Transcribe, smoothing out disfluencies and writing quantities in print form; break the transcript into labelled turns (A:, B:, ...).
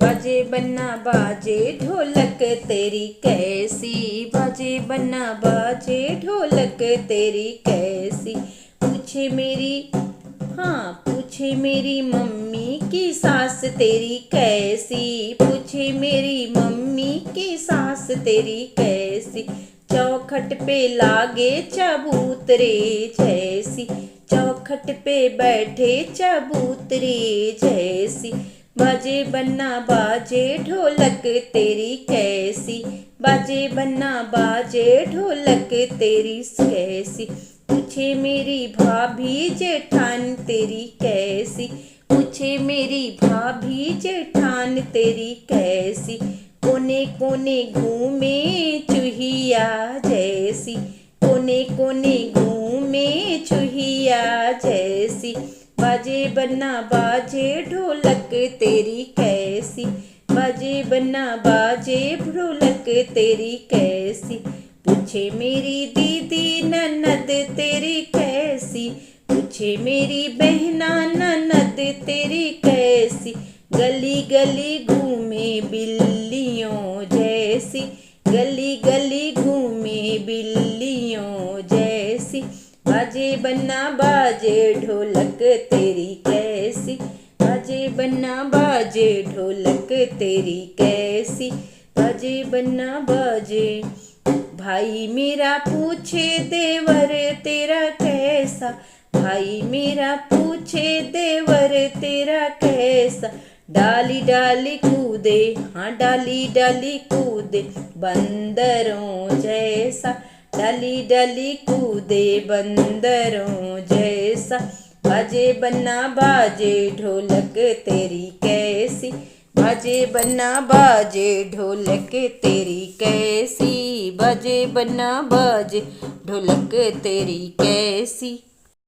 A: बाजे बन्ना बाजे ढोलक तेरी कैसी, बाजे बन्ना बाजे ढोलक तेरी कैसी। पूछे मेरी, हाँ पूछे मेरी मम्मी की सास तेरी कैसी, पूछे मेरी मम्मी की सास तेरी कैसी। चौखट पे लागे चबूतरे जैसी, चौखट पे बैठे चबूतरे जैसी। बाजे बन्ना बाजे ढोलक तेरी कैसी, बाजे बन्ना बाजे ढोलक तेरी कैसी। पूछे मेरी भाभी जेठान तेरी कैसी, पूछे मेरी भाभी जेठान तेरी कैसी। कोने कोने घूमे चूहिया जैसी, कोने कोने घूमे चूहिया जैसी। बाजे बन्ना बाजे ढोलक तेरी कैसी, बाजे बन्ना बाजे ढोलक तेरी कैसी। पूछे मेरी दीदी ननद तेरी कैसी, पूछे मेरी बहना ननद तेरी कैसी। गली गली घूमे बिल्लियों जैसी, गली गली घूमे बिल्लियों जैसी। बाजे बन्ना बाजे ढोलक तेरी कैसी, बाजे बन्ना बाजे ढोलक तेरी कैसी, बाजे बन्ना बाजे। भाई मेरा पूछे देवर तेरा कैसा, भाई मेरा पूछे देवर तेरा कैसा। डाली डाली कूदे, हाँ डाली डाली कूदे बंदरों जैसा, डाली डाली कूदे बंदरों जैसा। बाजे बन्ना बाजे ढोलक तेरी कैसी, बाजे बन्ना बाजे ढोलक तेरी कैसी, बाजे बन्ना बाजे ढोलक तेरी कैसी।